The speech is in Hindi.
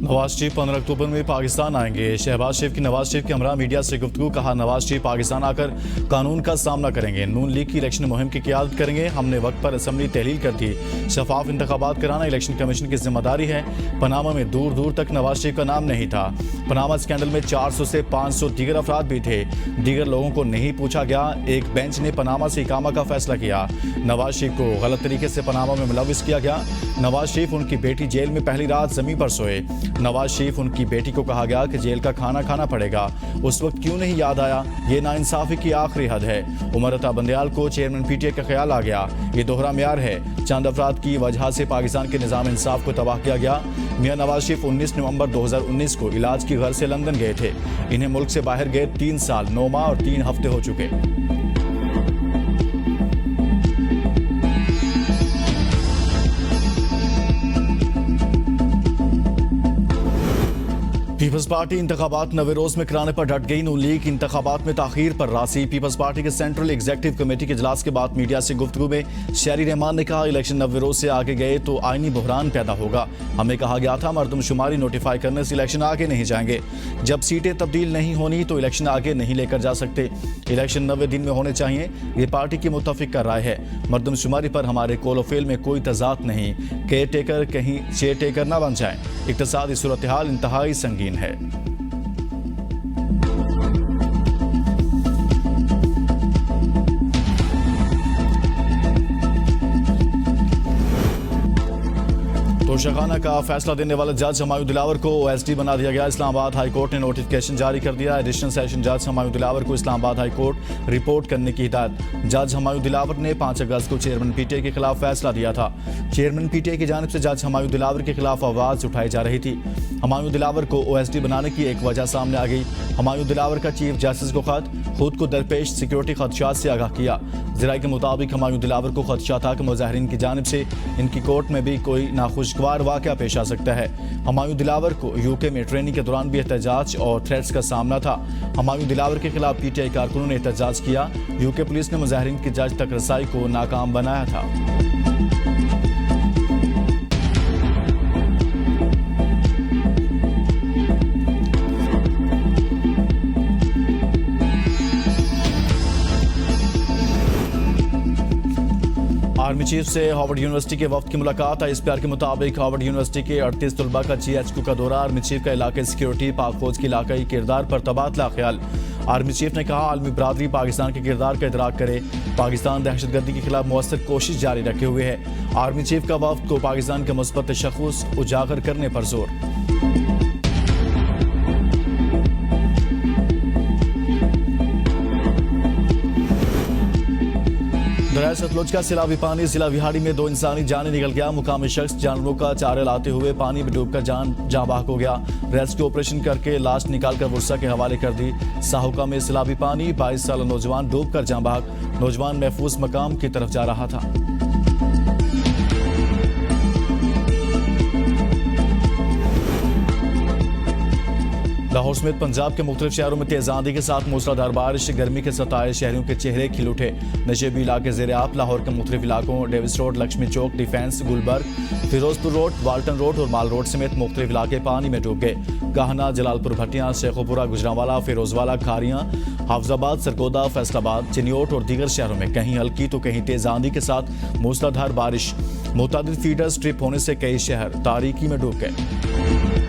नवाज शरीफ 15 अक्टूबर में पाकिस्तान आएंगे। शहबाज शरीफ की नवाज शरीफ के हमरा मीडिया से गुफ्तगू। कहा, नवाज शरीफ पाकिस्तान आकर कानून का सामना करेंगे, नून लीग की इलेक्शन मुहिम की क़यादत करेंगे। हमने वक्त पर असम्बली तहलील कर दी। शफाफ इंतखाबात कराना इलेक्शन कमीशन की जिम्मेदारी है। पनामा में दूर दूर तक नवाज शरीफ का नाम नहीं था। पनामा स्कैंडल में 400 से 500 दीगर अफराद भी थे। दीगर लोगों को नहीं पूछा गया। एक बेंच ने पनामा से इकामा का फैसला किया। नवाज शरीफ को गलत तरीके से पनामा में मुलविस किया गया। नवाज शरीफ उनकी बेटी जेल में पहली रात जमीन पर सोए। नवाज शरीफ उनकी बेटी को कहा गया कि जेल का खाना खाना पड़ेगा। उस वक्त क्यों नहीं याद आया? ये नाइंसाफी की आखिरी हद है। उमर अता बंदयाल को चेयरमैन पीटीआई का ख्याल आ गया। ये दोहरा म्यार है। चंद अफराद की वजह से पाकिस्तान के निज़ाम इंसाफ को तबाह किया गया। मियां नवाज शरीफ 19 नवंबर 2019 को इलाज की गर्ज से लंदन गए थे। इन्हें मुल्क से बाहर गए 3 साल 9 माह और 3 हफ्ते हो चुके। पीपल्स पार्टी इंतखाबात नवे रोज में कराने पर डट गई। नून लीग इंतखाबात में ताखीर पर राजी। पीपल्स पार्टी के सेंट्रल एग्जीक्यूटिव कमेटी के इजलास के बाद मीडिया से गुफ्तगू में शहरी रहमान ने कहा, इलेक्शन नवे रोज से आगे गए तो आईनी बहरान पैदा होगा। हमें कहा गया था मरदमशुमारी नोटिफाई करने से इलेक्शन आगे नहीं जाएंगे। जब सीटें तब्दील नहीं होनी तो इलेक्शन आगे नहीं लेकर जा सकते। इलेक्शन 90 दिन में होने चाहिए, ये पार्टी की मुत्तफिक का राय है। मरदमशुमारी पर हमारे कौल फेल में कोई तजाद नहीं। केयर टेकर कहीं चेयर टेकर ना बन जाए। इक्तसादी सूरत हाल इंतहाई संगीन है। तोशाखाना का फैसला देने वाले जज हमायूं दिलावर को ओएसडी बना दिया गया। इस्लामाबाद हाई कोर्ट ने नोटिफिकेशन जारी कर दिया। एडिशनल सेशन जज हमायूं दिलावर को इस्लामाबाद हाई कोर्ट रिपोर्ट करने की हिदायत। जज हमायूं दिलावर ने 5 अगस्त को चेयरमैन पीटीआई के खिलाफ फैसला दिया था। चेयरमैन पीटीआई की जानिब से जज हमायूं दिलावर के खिलाफ आवाज उठाई जा रही थी। हमायूं दिलावर को ओएसडी बनाने की एक वजह सामने आ गई। हमायूं दिलावर का चीफ जस्टिस को खत, खुद को दरपेश सिक्योरिटी खदशात से आगाह किया। ज़राए के मुताबिक हमायूं दिलावर को खदशा था कि मुजाहिरीन की जानिब से इनकी कोर्ट में भी कोई नाखुशगवार वाक़या पेश आ सकता है। हमायूं दिलावर को यूके में ट्रेनिंग के दौरान भी एहतजाज और थ्रेट्स का सामना था। हमायूं दिलावर के खिलाफ पीटीआई कारकुनों ने एहतजाज किया। यूके पुलिस ने मुजाहिरीन की जज तक रसाई को नाकाम बनाया था। आर्मी चीफ से हार्वर्ड यूनिवर्सिटी के वफ्द की मुलाकात। ISPR के मुताबिक हार्वर्ड यूनिवर्सिटी के 38 तलबा का GHQ का दौरा। आर्मी चीफ का इलाके सिक्योरिटी, पाक फौज के इलाकाई किरदार पर तबादला ख्याल। आर्मी चीफ ने कहा, आलमी बरादरी पाकिस्तान के किरदार का इदराक करे। पाकिस्तान दहशतगर्दी के खिलाफ मुअस्सर कोशिश जारी रखे हुए है। आर्मी चीफ का वफ्द को पाकिस्तान के मुस्बत तशख़्ख़ुस उजागर करने पर जोर। दरिया सतलुज का सैलाबी पानी जिला विहाड़ी में 2 इंसानी जाने निकल गया। मुकामी शख्स जानवरों का चारा लाते हुए पानी में डूबकर जान बाहक हो गया। रेस्क्यू ऑपरेशन करके लाश निकालकर वर्षा के हवाले कर दी। साहुका में सैलाबी पानी, 22 साल नौजवान डूबकर जान बाहक। नौजवान महफूज मकाम की तरफ जा रहा था। लाहौर समेत पंजाब के मुख्तलिफ शहरों में तेज आंधी के साथ मूसलाधार बारिश। गर्मी के सताए शहरियों के चेहरे खिल उठे। नशेबी इलाके ज़ेर आप। लाहौर के मुख्तलिफ इलाकों Davis Road, Lakshmi Chowk, Defence, Gulberg, Ferozepur Road, Walton Road और माल रोड समेत मुख्तलिफ इलाके पानी में डूब गए। गाहना, जलालपुर भट्टियां, शेखोपुरा, गुजरांवाला, फिरोजवाला, खारियां, हाफजाबाद, सरगोदा, फैसलाबाद, चिनियोट और दीगर शहरों में कहीं हल्की तो कहीं तेज आंधी के साथ मूसलाधार बारिश। मुतअद्दिद फीडर्स ट्रिप होने से कई शहर तारीकी में डूब गए।